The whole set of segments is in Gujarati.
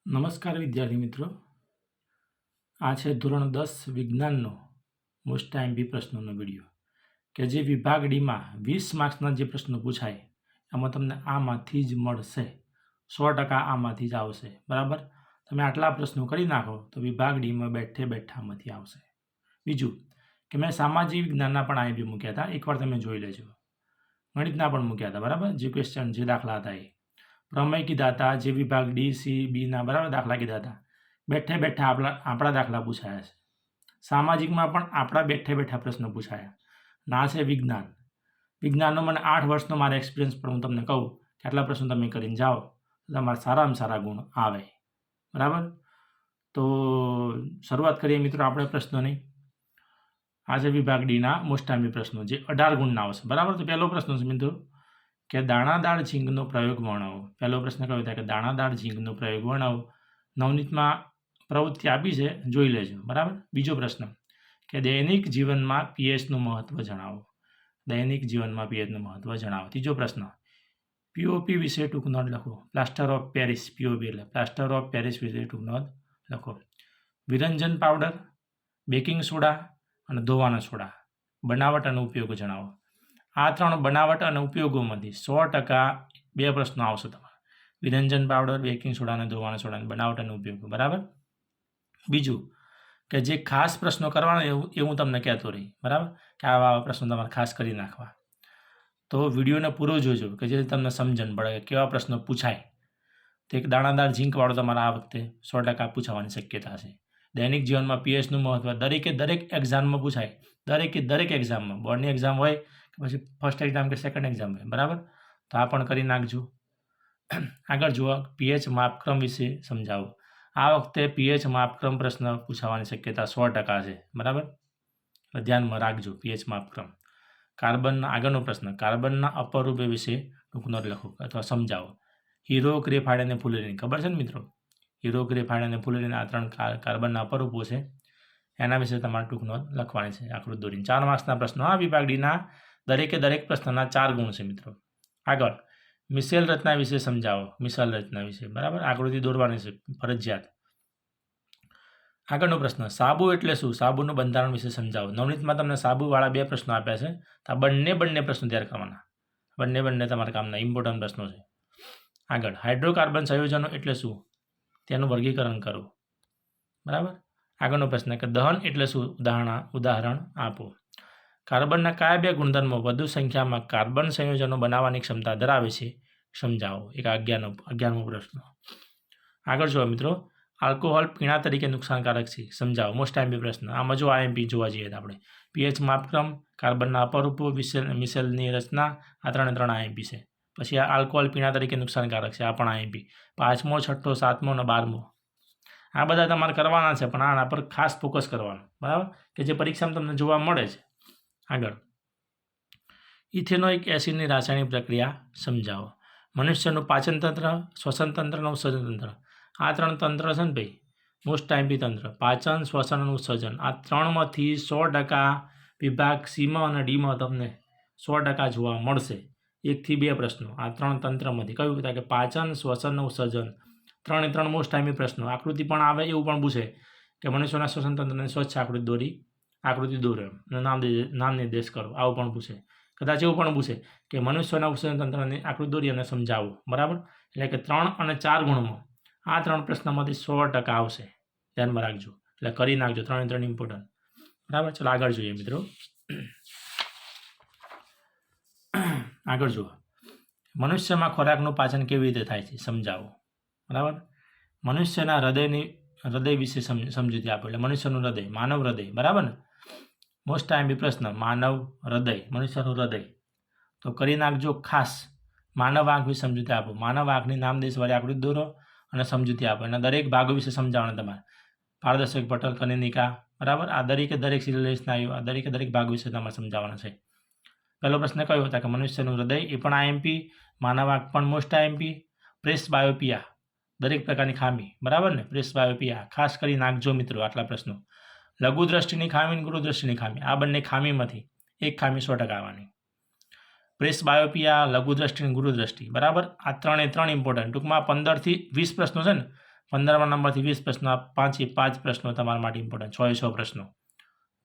નમસ્કાર વિદ્યાર્થી મિત્રો, આ છે ધોરણ 10 વિજ્ઞાનનો મોસ્ટ આઈએમપી પ્રશ્નોનો વિડીયો કે જે વિભાગ ડીમાં 20 માર્ક્સના જે પ્રશ્નો પૂછાય એમાં તમને આમાંથી જ મળશે, 100% આમાંથી જ આવશે. બરાબર, તમે આટલા પ્રશ્નો કરી નાખો તો વિભાગ ડીમાં બેઠે બેઠામાંથી આવશે. બીજું કે મેં સામાજિક વિજ્ઞાનના પણ આઈએમપી મૂક્યા હતા, એકવાર તમે જોઈ લેજો. ગણિતના પણ મૂક્યા હતા, બરાબર, જે ક્વેશ્ચન જે દાખલા હતા એ પ્રમેય કીધા હતા, જે વિભાગ ડી સી બીના બરાબર દાખલા કીધા હતા. બેઠે બેઠા આપણા દાખલા પૂછાયા છે. સામાજિકમાં પણ આપણા બેઠે બેઠા પ્રશ્નો પૂછાયા. ના છે વિજ્ઞાનનો મને 8 વર્ષનો મારો એક્સપિરિયન્સ પણ હું તમને કહું કે આટલા પ્રશ્નો તમે કરીને જાઓ તો તમારા સારામાં સારા ગુણ આવે. બરાબર, તો શરૂઆત કરીએ મિત્રો આપણે પ્રશ્નોની. આ છે વિભાગ ડીના મોસ્ટ આઈએમપી પ્રશ્નો જે 18 ગુણના આવશે. બરાબર, તો પહેલો પ્રશ્ન છે મિત્રો કે દાણાદાર ઝીંગનો પ્રયોગ વર્ણવો. પહેલો પ્રશ્ન કયો થાય કે દાણાદાર ઝીંગનો પ્રયોગ વર્ણવો. નવનીતમાં પ્રવૃત્તિ આપી છે, જોઈ લેજો. બરાબર, બીજો પ્રશ્ન કે દૈનિક જીવનમાં પીએચનું મહત્વ જણાવો. દૈનિક જીવનમાં પીએચનું મહત્વ જણાવો. ત્રીજો પ્રશ્ન પીઓપી વિશે ટૂંક નોંધ લખો. પ્લાસ્ટર ઓફ પેરિસ, પીઓપી એટલે પ્લાસ્ટર ઓફ પેરિસ વિશે ટૂંક નોંધ લખો. વિરંજન પાવડર, બેકિંગ સોડા અને ધોવાના સોડા બનાવટ અને ઉપયોગો જણાવો. આ 3 બનાવટ અને ઉપયોગોમાંથી 100% 2 પ્રશ્નો આવશે તમારા. વિરંજન પાવડર, બેકિંગ સોડા અને ધોવાના સોડાની બનાવટ અને ઉપયોગો. બરાબર, બીજું કે જે ખાસ પ્રશ્નો કરવાના એ હું તમને કહેતો રહી. બરાબર, કે આવા પ્રશ્નો તમારે ખાસ કરી નાખવા. તો વિડીયોને પૂરો જોજો કે જેથી તમને સમજણ પડે કે કેવા પ્રશ્નો પૂછાય. તો એક દાણાદાર ઝીંકવાળો તમારા આ વખતે 100% પૂછવાની શક્યતા છે. દૈનિક જીવનમાં પીએચનું મહત્વ દરેક એક્ઝામમાં પૂછાય. દરેક એક્ઝામમાં, બોર્ડની એક્ઝામ હોય કે પછી ફર્સ્ટ એક્ઝામ કે સેકન્ડ એક્ઝામ હોય. બરાબર, તો આ પણ કરી નાખજો. આગળ જુઓ, પીએચ માપક્રમ વિશે સમજાવો. આ વખતે પીએચ માપક્રમ પ્રશ્ન પૂછાવાની શક્યતા 100% છે. બરાબર, ધ્યાનમાં રાખજો પીએચ માપક્રમ. કાર્બનના આગળનો પ્રશ્ન કાર્બનના અપરૂપે વિશે ટૂંક નોંધ લખો અથવા સમજાવો. હીરો, ગ્રેફાઇટ અને ફુલેરીન ખબર છે ને મિત્રો? હીરો, ગ્રેફાઇટ અને ફુલેરીન આ 3 કાર્બનના અપરૂપો છે. એના વિશે તમારે ટૂંક નોંધ લખવાની છે આકૃતિ દોરીને. 4 માર્ક્સના પ્રશ્નો. આ વિભાગ ડીના દરેક પ્રશ્નના 4 ગુણ છે મિત્રો. આગળ મિશેલ રચના વિશે સમજાવો. મિશેલ રચના વિશે બરાબર આકૃતિ દોરવાની છે ફરજિયાત. આગળનો પ્રશ્ન સાબુ એટલે શું? સાબુનું બંધારણ વિશે સમજાવો. નવનીતમાં તમને સાબુવાળા 2 પ્રશ્નો આપ્યા છે, તો આ બંને પ્રશ્નો તૈયાર કરવાના. બંને તમારા કામના ઇમ્પોર્ટન્ટ પ્રશ્નો છે. આગળ હાઇડ્રોકાર્બન સંયોજનો એટલે શું? તેનું વર્ગીકરણ કરો. બરાબર, આગળનો પ્રશ્ન કે દહન એટલે શું? ઉદાહરણ આપો. કાર્બનના કયા 2 ગુણધર્મો વધુ સંખ્યામાં કાર્બન સંયોજનો બનાવવાની ક્ષમતા ધરાવે છે? સમજાવો. એક 11મો પ્રશ્ન. આગળ જુઓ મિત્રો, આલ્કોહોલ પીણા તરીકે નુકસાનકારક છે, સમજાવો. મોસ્ટ આઈએમપી પ્રશ્ન. આમાં જો આઈએમપી જોવા જઈએ તો આપણે પીએચ માપક્રમ, કાર્બનના અપરૂપો, મિશેલની રચના, આ 3 આઈએમપી છે. પછી આ આલ્કોહોલ પીણા તરીકે નુકસાનકારક છે, આ પણ આઈએમપી. 5મો, 6ઠ્ઠો, 7મો અને 12મો આ બધા તમારે કરવાના છે, પણ આના પર ખાસ ફોકસ કરવાનું. બરાબર, કે જે પરીક્ષામાં તમને જોવા મળે છે. આગળ ઇથેનોઇક એસિડની રાસાયણિક પ્રક્રિયા સમજાવો. મનુષ્યનું પાચનતંત્ર, શ્વસનતંત્ર અને ઉત્સર્જનતંત્ર આ 3 તંત્ર છે ને ભાઈ, મોસ્ટ આઈએમપી તંત્ર. પાચન, શ્વસન અને ઉત્સર્જન આ 3માંથી 100% વિભાગ સીમાં અને ડીમાં તમને 100% જોવા મળશે. 1 થી 2 પ્રશ્નો આ 3 તંત્રમાંથી કયું થાય કે પાચન, શ્વસન અને ઉત્સર્જન 3 મોસ્ટ આઈએમપી પ્રશ્નો. આકૃતિ પણ આવે એવું પણ પૂછે કે મનુષ્યના શ્વસનતંત્રની સ્વચ્છ આકૃતિ દોરો નામ નિર્દેશ કરો, આવું પણ પૂછે. કદાચ એવું પણ પૂછે કે મનુષ્યના ઉત્સર્જનતંત્રની આકૃતિ દોરી અને સમજાવો. બરાબર, એટલે કે 3 અને 4 ગુણમાં આ 3 પ્રશ્નમાંથી 100% આવશે. ધ્યાનમાં રાખજો, એટલે કરી નાખજો. 3 ઇમ્પોર્ટન્ટ. બરાબર, ચલો આગળ જોઈએ મિત્રો. આગળ જુઓ, મનુષ્યમાં ખોરાકનું પાચન કેવી રીતે થાય છે? સમજાવો. બરાબર, મનુષ્યના હૃદય વિશે સમજૂતી આપો. એટલે મનુષ્યનું હૃદય, માનવ હૃદય. બરાબર ને, મોસ્ટ આઈએમપી પ્રશ્ન માનવ હૃદય, મનુષ્યનું હૃદય. તો કરી નાખજો ખાસ. માનવ આંખ વિશે સમજૂતી આપો. માનવ આંખની નામદેશવાળી આકૃતિ દોરો અને સમજૂતી આપો. એના દરેક ભાગો વિશે સમજાવવાના તમારે. પારદર્શક પટલ, કનિનિકા. બરાબર, આ દરેક શિરોલેખ સ્નાયુ, આ દરેક ભાગ વિશે તમારે સમજાવવાના છે. પહેલો પ્રશ્ન કયો હતો કે મનુષ્યનું હૃદય, એ પણ આઈએમપી. માનવ આંખ પણ મોસ્ટ આઈએમપી. પ્રેસબાયોપિયા, દરેક પ્રકારની ખામી. બરાબર ને, પ્રેસબાયોપિયા ખાસ કરી નાખજો મિત્રો આટલા પ્રશ્નો. લઘુ દ્રષ્ટિની ખામી અને ગુરુ દ્રષ્ટિની ખામી આ બંને ખામીમાંથી એક ખામી 100% આવવાની. પ્રેસબાયોપિયા, લઘુ દ્રષ્ટિ અને ગુરુ દ્રષ્ટિ. બરાબર, આ 3 ઇમ્પોર્ટન્ટ. ટૂંકમાં 15 થી 20 પ્રશ્નો છે ને, 15મા નંબરથી 20 પ્રશ્નો, આ 5 પ્રશ્નો તમારા માટે ઇમ્પોર્ટન્ટ, 6 પ્રશ્નો.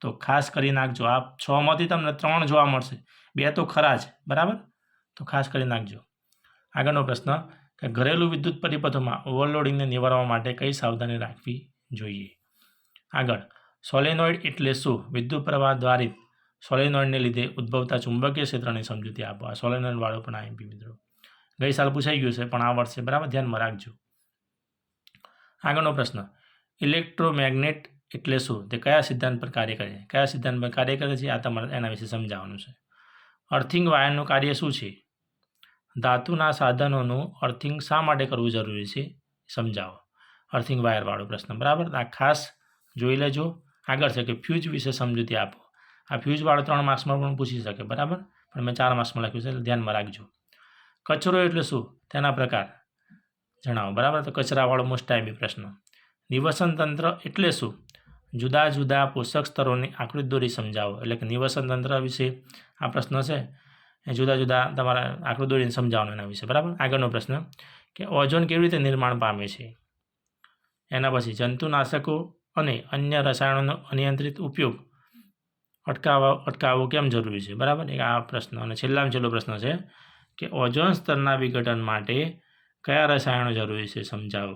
તો ખાસ કરી નાખજો. આ 6માંથી તમને 3 જોવા મળશે, 2 તો ખરા જ, બરાબર? તો ખાસ કરી નાખજો. આગળનો પ્રશ્ન કે ઘરેલું વિદ્યુત પરિપથોમાં ઓવરલોડિંગને નિવારવા માટે કઈ સાવધાની રાખવી જોઈએ? આગળ, સોલેનોઇડ એટલે શું? વિદ્યુત પ્રવાહ દ્વારિત સોલેનોઇડને લીધે ઉદ્ભવતા ચુંબકીય ક્ષેત્રની સમજૂતી આપો. આ સોલેનોઇડ વાળો પણ આઈએમપી મિત્રો ગઈ સાલ પૂછાઈ ગયું છે, પણ આ વર્ષે બરાબર ધ્યાનમાં રાખજો. આગળનો પ્રશ્ન, ઇલેક્ટ્રોમેગ્નેટ એટલે શું? તે કયા સિદ્ધાંત પર કાર્ય કરે છે? કયા સિદ્ધાંત પર કાર્ય કરે છે? આ તમારે એના વિશે સમજાવવાનું છે. અર્થિંગ વાયરનું કાર્ય શું છે? ધાતુના સાધનોનું અર્થિંગ શા માટે કરવું જરૂરી છે? સમજાવો. અર્થિંગ વાયરવાળો પ્રશ્ન, બરાબર? આ ખાસ જોઈ લેજો. આગળ છે કે ફ્યુઝ વિશે સમજૂતી આપો. આ ફ્યુઝવાળો 3 માર્ક્સમાં પણ પૂછી શકે, બરાબર? પણ મેં 4 માર્ક્સમાં લખ્યું છે, એટલે ધ્યાનમાં રાખજો. કચરો એટલે શું? તેના પ્રકાર જણાવો, બરાબર? તો કચરાવાળો મોસ્ટ આઈએમપી પ્રશ્ન. નિવસન તંત્ર એટલે શું? જુદા જુદા પોષક સ્તરોની આકૃતિ દોરી સમજાવો. એટલે કે નિવસન તંત્ર વિશે આ પ્રશ્ન છે, એ જુદા જુદા તમારા આકૃતિ દોરીને સમજાવવાનું એના વિશે, બરાબર? આગળનો પ્રશ્ન કે ઓઝોન કેવી રીતે નિર્માણ પામે છે? એના પછી જંતુનાશકો અને અન્ય રસાયણોનો અનિયંત્રિત ઉપયોગ અટકાવવો કેમ જરૂરી છે? બરાબર, એક આ પ્રશ્ન. અને છેલ્લો પ્રશ્ન છે કે ઓઝોન સ્તરના વિઘટન માટે કયા રસાયણો જરૂરી છે? સમજાવો.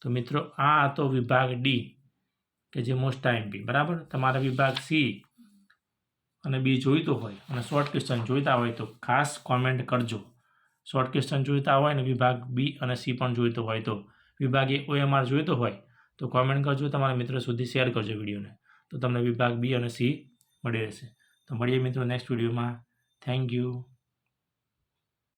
તો મિત્રો આ હતો વિભાગ ડી, કે જે મોસ્ટ આઈએમપી, બરાબર? તમારા વિભાગ સી અને બી જોઈતો હોય અને શોર્ટ ક્વેશ્ચન જોઈતા હોય તો ખાસ કોમેન્ટ કરજો. શોર્ટ ક્વેશ્ચન જોઈતા હોય ને વિભાગ બી અને સી પણ જોઈતો હોય તો, વિભાગ એ OMR જોઈતો હોય તો કોમેન્ટ કરજો, તમારા મિત્રો સુધી શેર કરજો વિડીયોને, તો તમને વિભાગ બી અને સી મળી રહેશે. તો મળીએ મિત્રો નેક્સ્ટ વિડીયોમાં. Thank you.